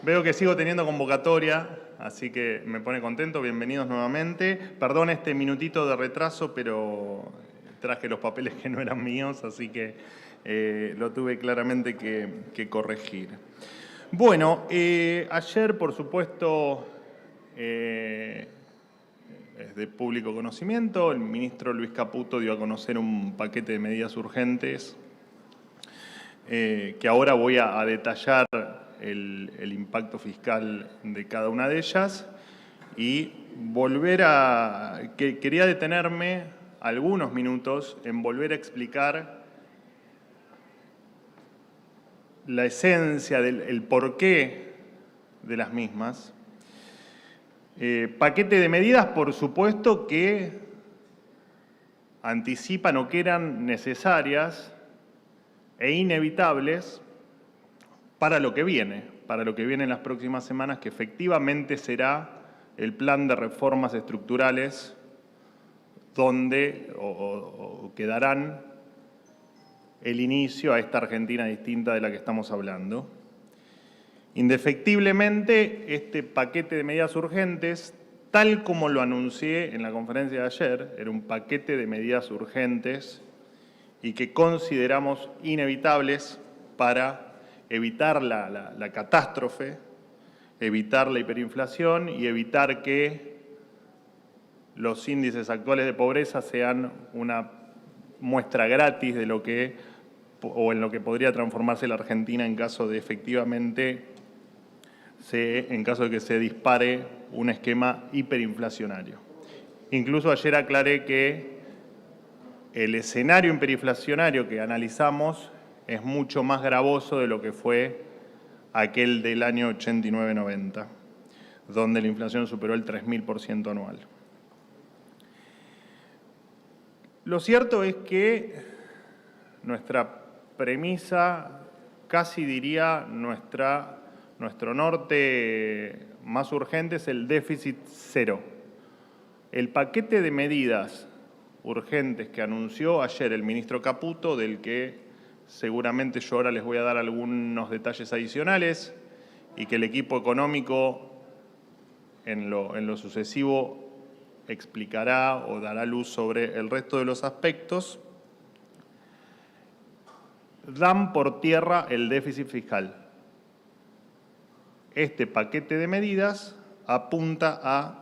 Veo que sigo teniendo convocatoria, así que me pone contento. Bienvenidos nuevamente. Perdón este minutito de retraso, pero traje los papeles que no eran míos, así que lo tuve claramente que corregir. Bueno, ayer, por supuesto, es de público conocimiento, el ministro Luis Caputo dio a conocer un paquete de medidas urgentes que ahora voy a detallar el impacto fiscal de cada una de ellas y quería detenerme algunos minutos en volver a explicar la esencia, el porqué de las mismas. Paquete de medidas, por supuesto, que anticipan o que eran necesarias e inevitables para lo que viene en las próximas semanas, que efectivamente será el plan de reformas estructurales donde que darán el inicio a esta Argentina distinta de la que estamos hablando. Indefectiblemente, este paquete de medidas urgentes, tal como lo anuncié en la conferencia de ayer, era un paquete de medidas urgentes y que consideramos inevitables para evitar la catástrofe, evitar la hiperinflación y evitar que los índices actuales de pobreza sean una muestra gratis de lo que, o en lo que podría transformarse la Argentina en caso de efectivamente, en caso de que se dispare un esquema hiperinflacionario. Incluso ayer aclaré que el escenario hiperinflacionario que analizamos es mucho más gravoso de lo que fue aquel del año 89-90, donde la inflación superó el 3000% anual. Lo cierto es que nuestra premisa, casi diría nuestro norte más urgente, es el déficit cero. El paquete de medidas urgentes que anunció ayer el ministro Caputo, del que seguramente yo ahora les voy a dar algunos detalles adicionales y que el equipo económico en lo sucesivo explicará o dará luz sobre el resto de los aspectos, dan por tierra el déficit fiscal. Este paquete de medidas apunta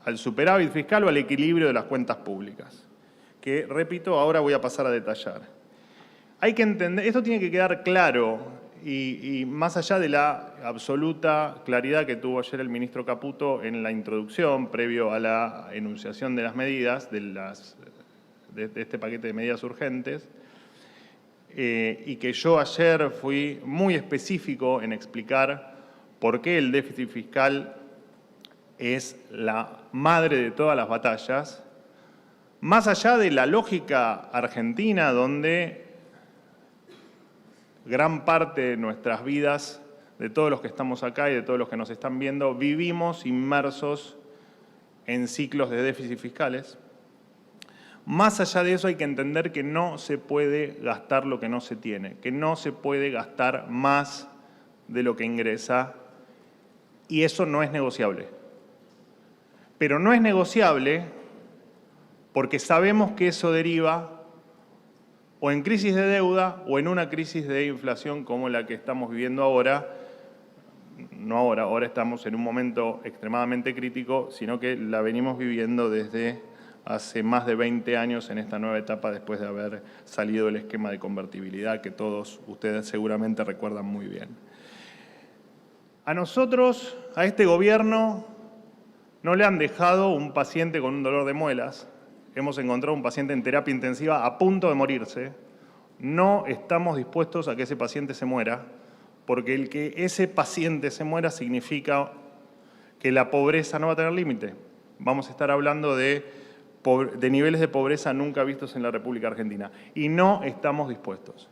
al superávit fiscal o al equilibrio de las cuentas públicas, que, repito, ahora voy a pasar a detallar. Hay que entender, esto tiene que quedar claro y más allá de la absoluta claridad que tuvo ayer el ministro Caputo en la introducción, previo a la enunciación de las medidas, de este paquete de medidas urgentes, y que yo ayer fui muy específico en explicar por qué el déficit fiscal es la madre de todas las batallas, más allá de la lógica argentina donde gran parte de nuestras vidas, de todos los que estamos acá y de todos los que nos están viendo, vivimos inmersos en ciclos de déficit fiscales. Más allá de eso hay que entender que no se puede gastar lo que no se tiene, que no se puede gastar más de lo que ingresa y eso no es negociable. Pero no es negociable porque sabemos que eso deriva o en crisis de deuda o en una crisis de inflación como la que estamos viviendo ahora. No ahora estamos en un momento extremadamente crítico, sino que la venimos viviendo desde hace más de 20 años en esta nueva etapa después de haber salido el esquema de convertibilidad que todos ustedes seguramente recuerdan muy bien. A nosotros, a este gobierno, no le han dejado un paciente con un dolor de muelas. Hemos encontrado un paciente en terapia intensiva a punto de morirse. No estamos dispuestos a que ese paciente se muera, porque el que ese paciente se muera significa que la pobreza no va a tener límite. Vamos a estar hablando de niveles de pobreza nunca vistos en la República Argentina. Y no estamos dispuestos.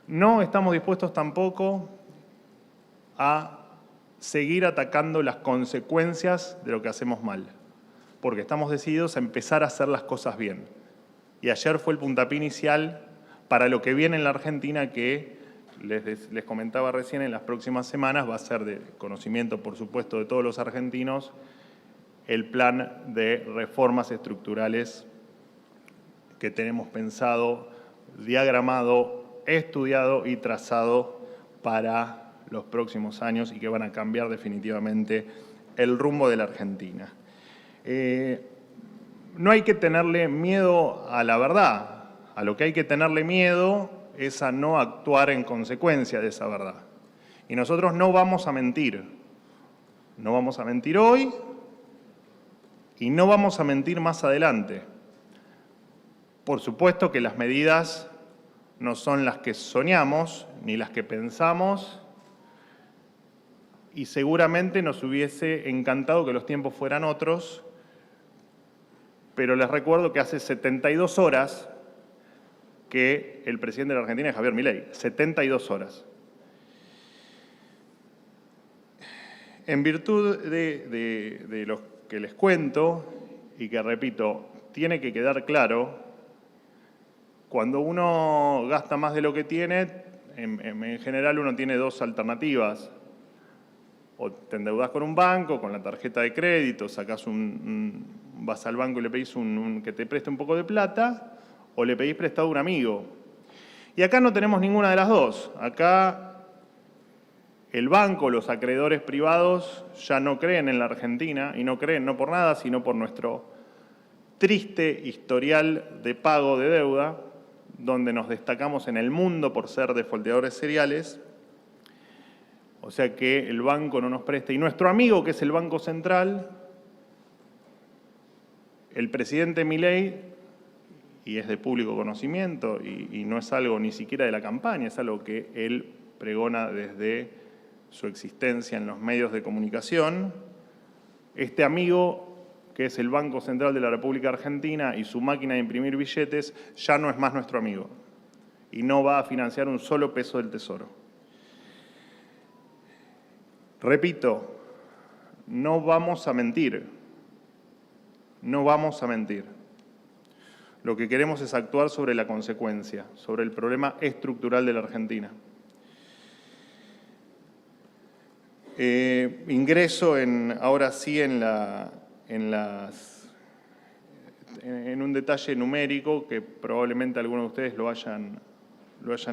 No estamos dispuestos tampoco a seguir atacando las consecuencias de lo que hacemos mal, porque estamos decididos a empezar a hacer las cosas bien. Y ayer fue el puntapié inicial para lo que viene en la Argentina, que les comentaba recién, en las próximas semanas va a ser de conocimiento, por supuesto, de todos los argentinos, el plan de reformas estructurales que tenemos pensado, diagramado, estudiado y trazado para los próximos años y que van a cambiar definitivamente el rumbo de la Argentina. No hay que tenerle miedo a la verdad. A lo que hay que tenerle miedo es a no actuar en consecuencia de esa verdad. Y nosotros no vamos a mentir. No vamos a mentir hoy y no vamos a mentir más adelante. Por supuesto que las medidas no son las que soñamos ni las que pensamos y seguramente nos hubiese encantado que los tiempos fueran otros, pero les recuerdo que hace 72 horas que el presidente de la Argentina es Javier Milei, 72 horas. En virtud de lo que les cuento, y que repito, tiene que quedar claro, cuando uno gasta más de lo que tiene, en general uno tiene dos alternativas. O te endeudás con un banco, con la tarjeta de crédito, vas al banco y le pedís que te preste un poco de plata, o le pedís prestado a un amigo. Y acá no tenemos ninguna de las dos. Acá el banco, los acreedores privados ya no creen en la Argentina, y no creen no por nada, sino por nuestro triste historial de pago de deuda, donde nos destacamos en el mundo por ser defaulteadores seriales. O sea que el banco no nos presta. Y nuestro amigo, que es el Banco Central, el presidente Milei, y es de público conocimiento, y no es algo ni siquiera de la campaña, es algo que él pregona desde su existencia en los medios de comunicación. Este amigo, que es el Banco Central de la República Argentina y su máquina de imprimir billetes, ya no es más nuestro amigo y no va a financiar un solo peso del Tesoro. Repito, no vamos a mentir, no vamos a mentir. Lo que queremos es actuar sobre la consecuencia, sobre el problema estructural de la Argentina. Ingreso ahora sí en un detalle numérico que probablemente algunos de ustedes lo hayan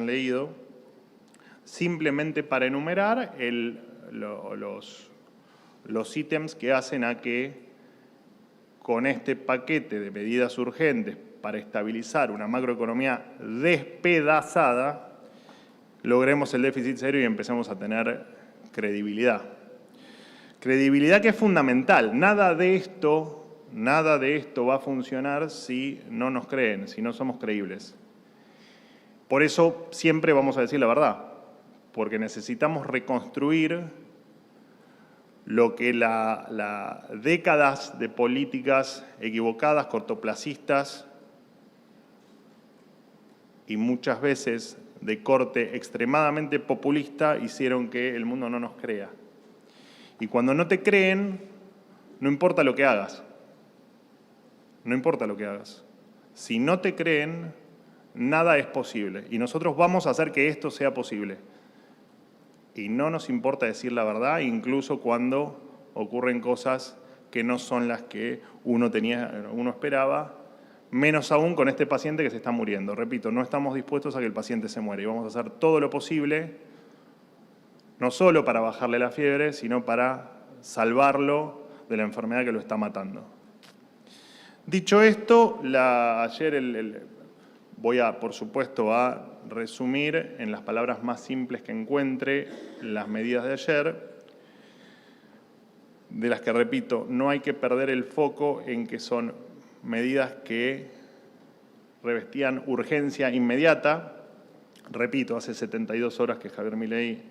leído, simplemente para enumerar los ítems que hacen a que con este paquete de medidas urgentes para estabilizar una macroeconomía despedazada, logremos el déficit cero y empecemos a tener credibilidad. Credibilidad que es fundamental. Nada de esto va a funcionar si no nos creen, si no somos creíbles. Por eso siempre vamos a decir la verdad, porque necesitamos reconstruir lo que las décadas de políticas equivocadas, cortoplacistas y muchas veces de corte extremadamente populista hicieron que el mundo no nos crea. Y cuando no te creen, no importa lo que hagas. No importa lo que hagas. Si no te creen, nada es posible. Y nosotros vamos a hacer que esto sea posible. Y no nos importa decir la verdad, incluso cuando ocurren cosas que no son las que uno esperaba, menos aún con este paciente que se está muriendo. Repito, no estamos dispuestos a que el paciente se muera y vamos a hacer todo lo posible, no solo para bajarle la fiebre, sino para salvarlo de la enfermedad que lo está matando. Dicho esto, voy por supuesto, a resumir en las palabras más simples que encuentre las medidas de ayer, de las que, repito, no hay que perder el foco en que son medidas que revestían urgencia inmediata. Repito, hace 72 horas que Javier Milei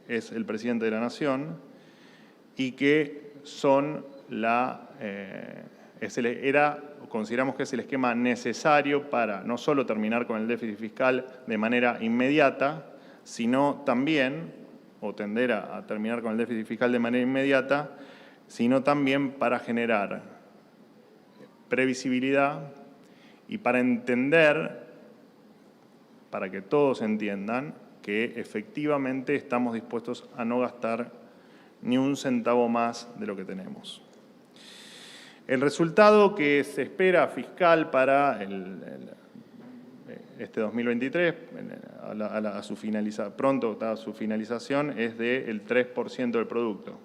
es el presidente de la Nación y que son consideramos que es el esquema necesario para no solo terminar con el déficit fiscal de manera inmediata, sino también, o tender a terminar con el déficit fiscal de manera inmediata, sino también para generar previsibilidad y para entender, para que todos entiendan, que efectivamente estamos dispuestos a no gastar ni un centavo más de lo que tenemos. El resultado que se espera fiscal para este 2023, pronto a su finalización, es del 3% del producto.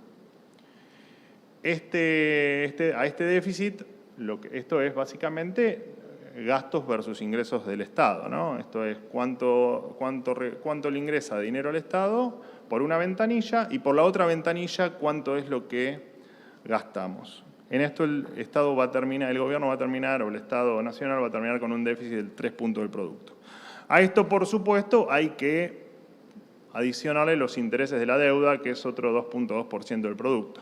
A este déficit, esto es básicamente gastos versus ingresos del Estado, ¿no? Esto es cuánto le ingresa de dinero al Estado por una ventanilla y por la otra ventanilla cuánto es lo que gastamos. En esto el Estado va a terminar, el gobierno va a terminar, o el Estado nacional va a terminar con un déficit del 3 puntos del producto. A esto, por supuesto, hay que adicionarle los intereses de la deuda, que es otro 2.2% del producto.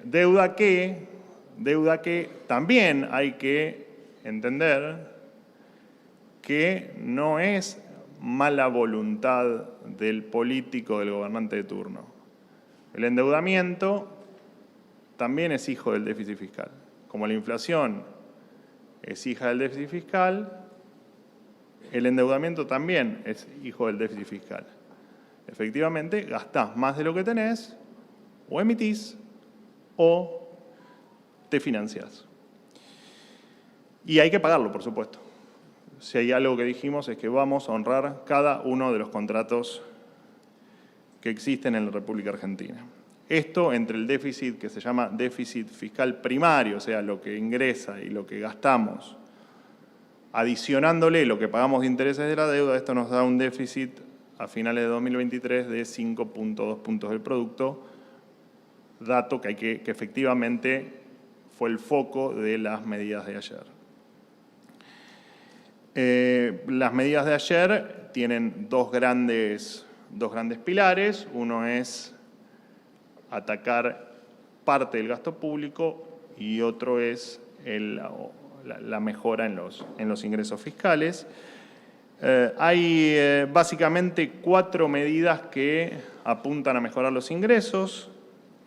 Deuda que también hay que entender que no es mala voluntad del político, del gobernante de turno. El endeudamiento también es hijo del déficit fiscal. Como la inflación es hija del déficit fiscal, el endeudamiento también es hijo del déficit fiscal. Efectivamente, gastás más de lo que tenés, o emitís, o te financiás. Y hay que pagarlo, por supuesto. Si hay algo que dijimos es que vamos a honrar cada uno de los contratos que existen en la República Argentina. Esto entre el déficit que se llama déficit fiscal primario, o sea, lo que ingresa y lo que gastamos, adicionándole lo que pagamos de intereses de la deuda, esto nos da un déficit a finales de 2023 de 5.2 puntos del producto, dato que efectivamente fue el foco de las medidas de ayer. Las medidas de ayer tienen dos grandes pilares. Uno es atacar parte del gasto público y otro es la mejora en los ingresos fiscales. Hay básicamente 4 medidas que apuntan a mejorar los ingresos.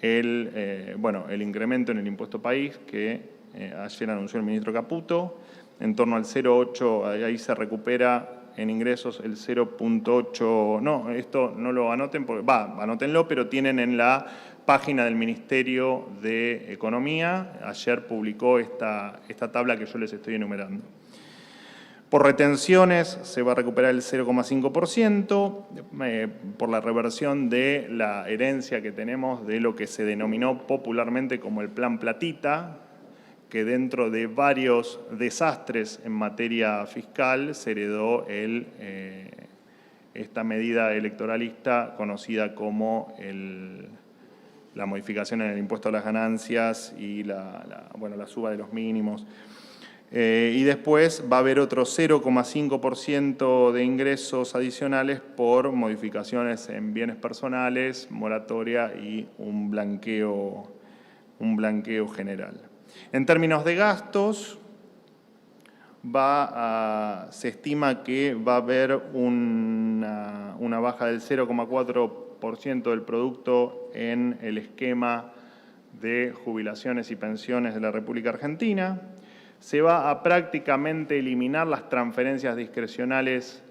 El incremento en el impuesto país que ayer anunció el ministro Caputo, en torno al 0,8, ahí se recupera en ingresos el 0,8, no, esto no lo anoten, anótenlo, pero tienen en la página del Ministerio de Economía, ayer publicó esta tabla que yo les estoy enumerando. Por retenciones se va a recuperar el 0,5% por la reversión de la herencia que tenemos de lo que se denominó popularmente como el Plan Platita, que dentro de varios desastres en materia fiscal se heredó esta medida electoralista conocida como la modificación en el impuesto a las ganancias y la suba de los mínimos. Y después va a haber otro 0,5% de ingresos adicionales por modificaciones en bienes personales, moratoria y un blanqueo general. En términos de gastos, se estima que va a haber una baja del 0,4% del producto en el esquema de jubilaciones y pensiones de la República Argentina. Se va a prácticamente eliminar las transferencias discrecionales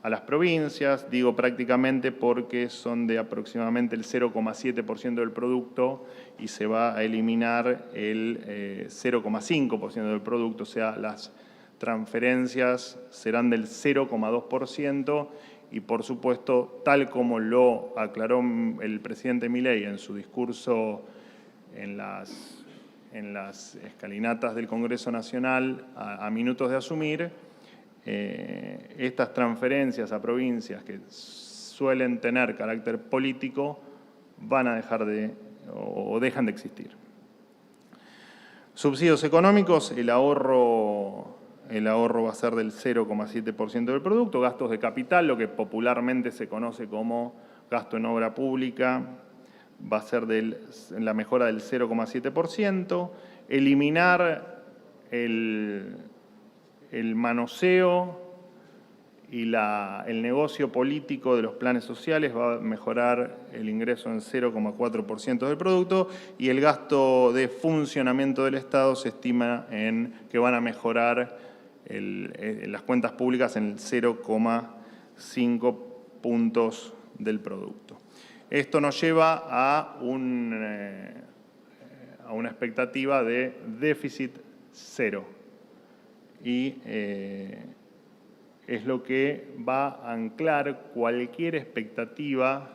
a las provincias. Digo prácticamente porque son de aproximadamente el 0,7% del producto y se va a eliminar el 0,5% del producto, o sea, las transferencias serán del 0,2% y, por supuesto, tal como lo aclaró el presidente Milei en su discurso en las escalinatas del Congreso Nacional a minutos de asumir, estas transferencias a provincias que suelen tener carácter político van a dejar o dejan de existir. Subsidios económicos, el ahorro va a ser del 0,7% del producto. Gastos de capital, lo que popularmente se conoce como gasto en obra pública, va a ser la mejora del 0,7%. Eliminar el manoseo y el negocio político de los planes sociales va a mejorar el ingreso en 0,4% del producto y el gasto de funcionamiento del Estado se estima que van a mejorar las cuentas públicas en el 0,5%. 5 puntos del producto. Esto nos lleva a una expectativa de déficit cero y es lo que va a anclar cualquier expectativa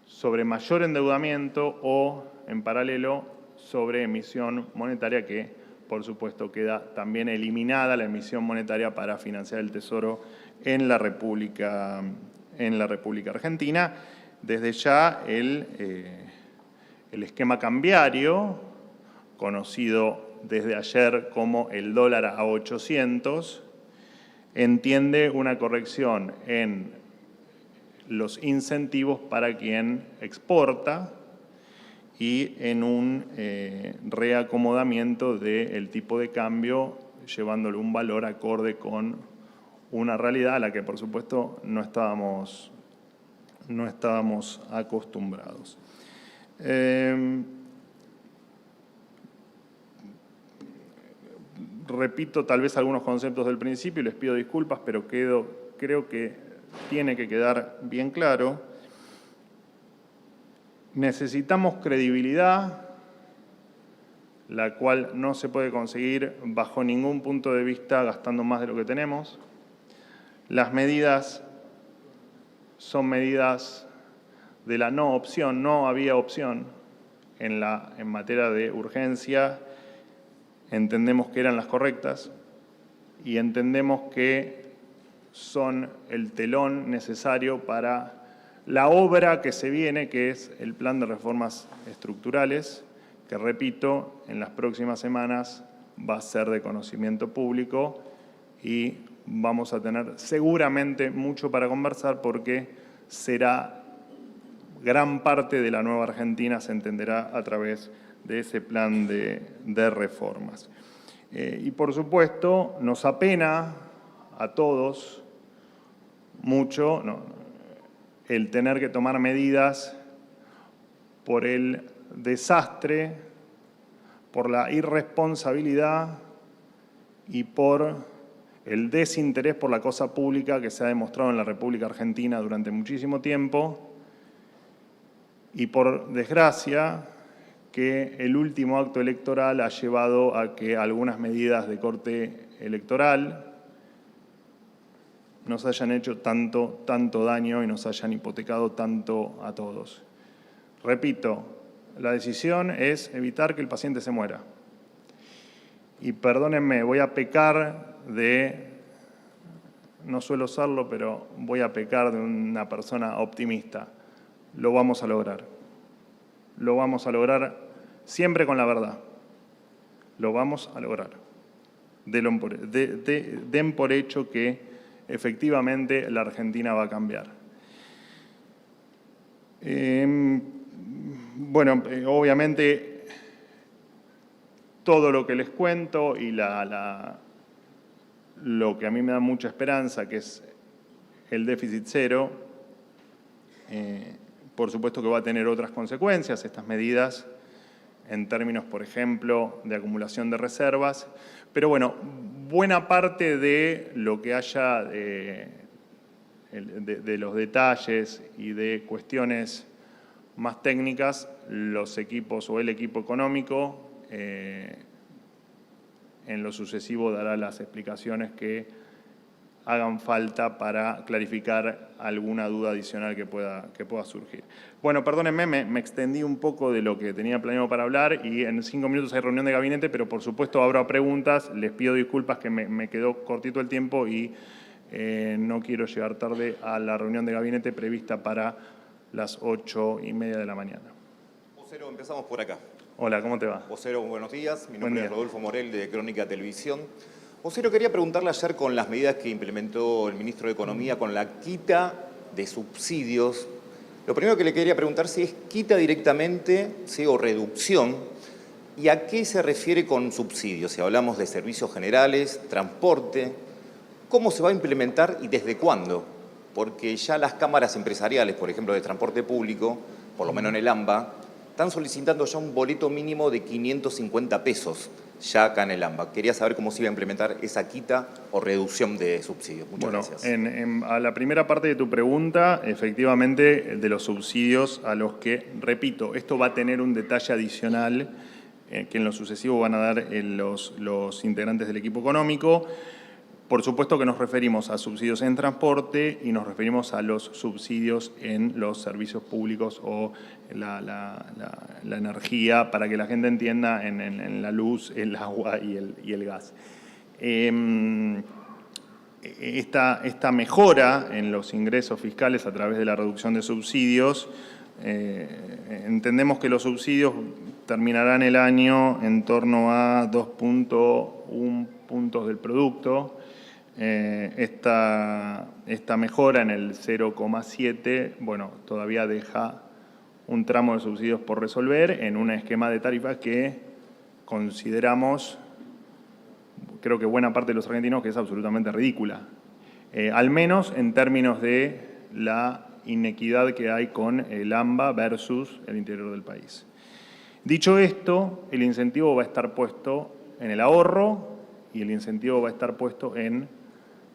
sobre mayor endeudamiento o, en paralelo, sobre emisión monetaria, que por supuesto queda también eliminada la emisión monetaria para financiar el Tesoro en la República Argentina. Desde ya el esquema cambiario, conocido desde ayer como el dólar a 800, entiende una corrección en los incentivos para quien exporta y en un reacomodamiento del tipo de cambio, llevándole un valor acorde con una realidad a la que, por supuesto, no estábamos acostumbrados. Repito tal vez algunos conceptos del principio y les pido disculpas, pero creo que tiene que quedar bien claro. Necesitamos credibilidad, la cual no se puede conseguir bajo ningún punto de vista gastando más de lo que tenemos. Las medidas son medidas de la no opción, no había opción en materia de urgencia. Entendemos que eran las correctas y entendemos que son el telón necesario para la obra que se viene, que es el plan de reformas estructurales, que, repito, en las próximas semanas va a ser de conocimiento público y vamos a tener seguramente mucho para conversar porque será gran parte de la nueva Argentina, se entenderá a través de ese plan de reformas. Y por supuesto nos apena a todos mucho el tener que tomar medidas por el desastre, por la irresponsabilidad y por el desinterés por la cosa pública que se ha demostrado en la República Argentina durante muchísimo tiempo y, por desgracia, que el último acto electoral ha llevado a que algunas medidas de corte electoral nos hayan hecho tanto daño y nos hayan hipotecado tanto a todos. Repito, la decisión es evitar que el paciente se muera. Y perdónenme, voy a pecar no suelo serlo, pero voy a pecar de una persona optimista. Lo vamos a lograr. Lo vamos a lograr siempre con la verdad. Lo vamos a lograr. Den por hecho que efectivamente la Argentina va a cambiar. Bueno, obviamente todo lo que les cuento y lo que a mí me da mucha esperanza, que es el déficit cero, por supuesto que va a tener otras consecuencias, estas medidas, en términos, por ejemplo, de acumulación de reservas. Pero bueno, buena parte de lo que haya de los detalles y de cuestiones más técnicas, los equipos o el equipo económico en lo sucesivo dará las explicaciones que hagan falta para clarificar alguna duda adicional que pueda surgir. Bueno, perdónenme, me extendí un poco de lo que tenía planeado para hablar y en 5 minutos hay reunión de gabinete, pero por supuesto abro a preguntas. Les pido disculpas que me quedó cortito el tiempo y no quiero llegar tarde a la reunión de gabinete prevista para las 8:30 de la mañana. Vocero, empezamos por acá. Hola, ¿cómo te va? Vocero, buenos días. Mi nombre es Rodolfo Morel, de Crónica Televisión. Vocero, quería preguntarle ayer con las medidas que implementó el ministro de Economía con la quita de subsidios. Lo primero que le quería preguntar si es quita directamente, ¿sí?, o reducción, y a qué se refiere con subsidios. Si hablamos de servicios generales, transporte, ¿cómo se va a implementar y desde cuándo? Porque ya las cámaras empresariales, por ejemplo, de transporte público, por lo menos en el AMBA, están solicitando ya un boleto mínimo de 550 pesos ya acá en el AMBA. Quería saber cómo se iba a implementar esa quita o reducción de subsidios. Muchas gracias. A la primera parte de tu pregunta, efectivamente, de los subsidios a los que, repito, esto va a tener un detalle adicional que en lo sucesivo van a dar los integrantes del equipo económico. Por supuesto que nos referimos a subsidios en transporte y nos referimos a los subsidios en los servicios públicos o la energía, para que la gente entienda, en la luz, el agua y el gas. Esta mejora en los ingresos fiscales a través de la reducción de subsidios, entendemos que los subsidios terminarán el año en torno a 2.1 puntos del producto. Esta mejora en el 0,7, bueno, todavía deja un tramo de subsidios por resolver en un esquema de tarifas que consideramos, creo que buena parte de los argentinos, que es absolutamente ridícula. Al menos en términos de la inequidad que hay con el AMBA versus el interior del país. Dicho esto, el incentivo va a estar puesto en el ahorro y el incentivo va a estar puesto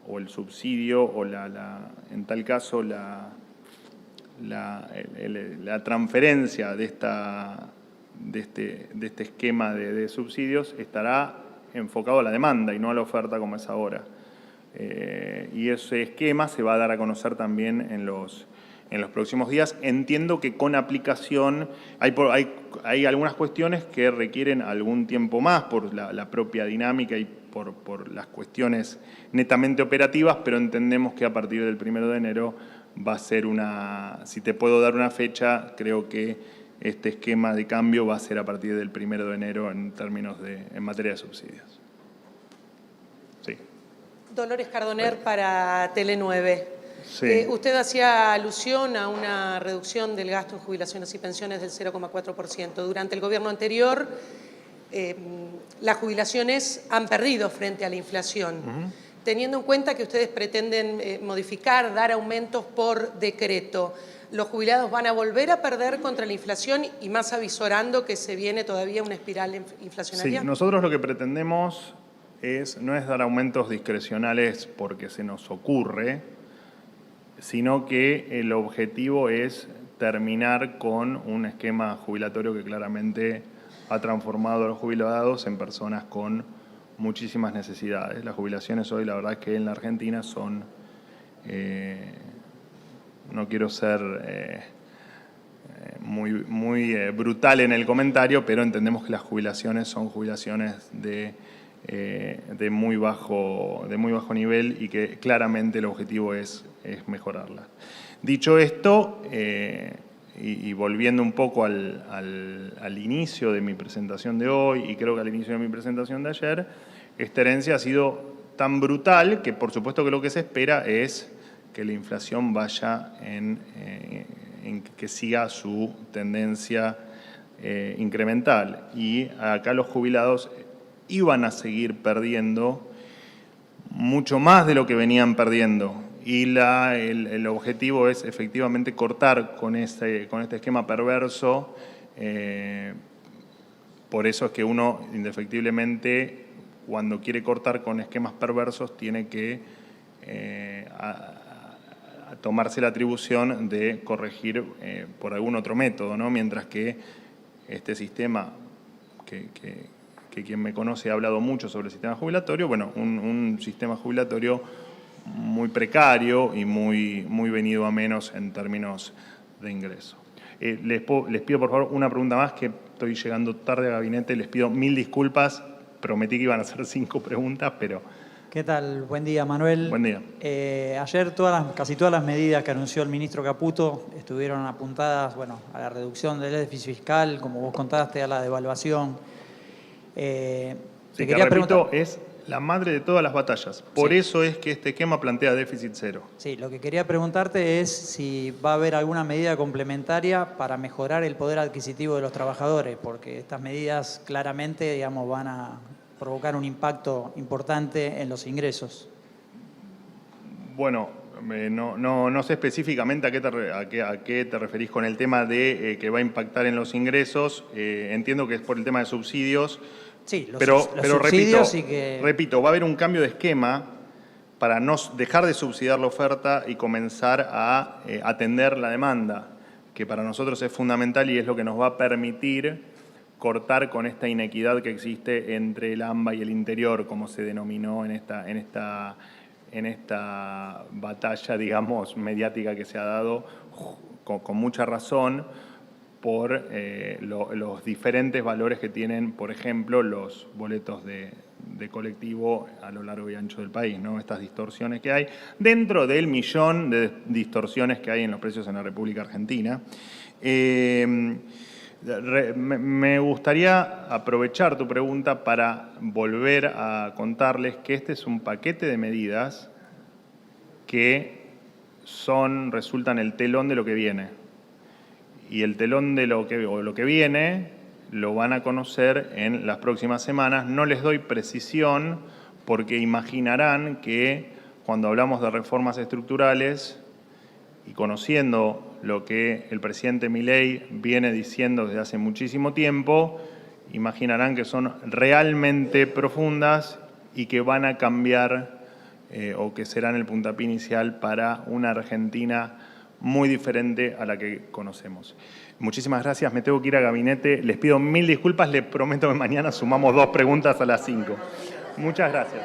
o el subsidio, o en tal caso la transferencia de este esquema de subsidios estará enfocado a la demanda y no a la oferta como es ahora. Y ese esquema se va a dar a conocer también en los próximos días. Entiendo que con aplicación hay algunas cuestiones que requieren algún tiempo más por la propia dinámica y por las cuestiones netamente operativas, pero entendemos que a partir del 1 de enero va a ser si te puedo dar una fecha, creo que este esquema de cambio va a ser a partir del 1 de enero en materia de subsidios. Sí. Dolores Cardoner para Tele9. Sí. Usted hacía alusión a una reducción del gasto en jubilaciones y pensiones del 0,4%. Durante el gobierno anterior, las jubilaciones han perdido frente a la inflación. Teniendo en cuenta que ustedes pretenden modificar, dar aumentos por decreto, ¿los jubilados van a volver a perder contra la inflación y más avisorando que se viene todavía una espiral inflacionaria? Sí, nosotros lo que pretendemos no es dar aumentos discrecionales porque se nos ocurre, sino que el objetivo es terminar con un esquema jubilatorio que claramente ha transformado a los jubilados en personas con muchísimas necesidades. Las jubilaciones hoy, la verdad es que en la Argentina son, no quiero ser muy brutal en el comentario, pero entendemos que las jubilaciones son jubilaciones de muy bajo nivel y que claramente el objetivo es mejorarlas. Dicho esto, y volviendo un poco al inicio de mi presentación de hoy, y creo que al inicio de mi presentación de ayer, esta herencia ha sido tan brutal que por supuesto que lo que se espera es que la inflación vaya en que siga su tendencia incremental. Y acá los jubilados iban a seguir perdiendo mucho más de lo que venían perdiendo. Y el objetivo es efectivamente cortar con este esquema perverso. Por eso es que uno, indefectiblemente, cuando quiere cortar con esquemas perversos, tiene que tomarse la atribución de corregir por algún otro método, ¿no? Mientras que este sistema, que quien me conoce ha hablado mucho sobre el sistema jubilatorio, bueno, un sistema jubilatorio muy precario y muy venido a menos en términos de ingreso. Les pido, por favor, una pregunta más, que estoy llegando tarde al gabinete. Les pido 1000 disculpas. Prometí que iban a ser 5 preguntas, pero... ¿Qué tal? Buen día, Manuel. Buen día. Ayer casi todas las medidas que anunció el ministro Caputo estuvieron apuntadas, bueno, a la reducción del déficit fiscal, como vos contaste, a la devaluación. Sí, que repito, es la madre de todas las batallas. Por eso es que este esquema plantea déficit cero. Sí, lo que quería preguntarte es si va a haber alguna medida complementaria para mejorar el poder adquisitivo de los trabajadores, porque estas medidas claramente, digamos, van a provocar un impacto importante en los ingresos. Bueno, No sé específicamente a qué te referís con el tema de que va a impactar en los ingresos. Entiendo que es por el tema de subsidios. Sí, pero subsidios repito, va a haber un cambio de esquema para no dejar de subsidiar la oferta y comenzar a atender la demanda, que para nosotros es fundamental y es lo que nos va a permitir cortar con esta inequidad que existe entre el AMBA y el interior, como se denominó en esta batalla, digamos, mediática que se ha dado con mucha razón por los diferentes valores que tienen, por ejemplo, los boletos de colectivo a lo largo y ancho del país, ¿no? Estas distorsiones que hay dentro del millón de distorsiones que hay en los precios en la República Argentina. Me gustaría aprovechar tu pregunta para volver a contarles que este es un paquete de medidas que resultan el telón de lo que viene. Y el telón de lo que viene lo van a conocer en las próximas semanas. No les doy precisión porque imaginarán que cuando hablamos de reformas estructurales y conociendo lo que el presidente Milei viene diciendo desde hace muchísimo tiempo, imaginarán que son realmente profundas y que van a cambiar o que serán el puntapié inicial para una Argentina muy diferente a la que conocemos. Muchísimas gracias, me tengo que ir a gabinete. Les pido 1000 disculpas, les prometo que mañana sumamos 2 preguntas a las 5. Muchas gracias.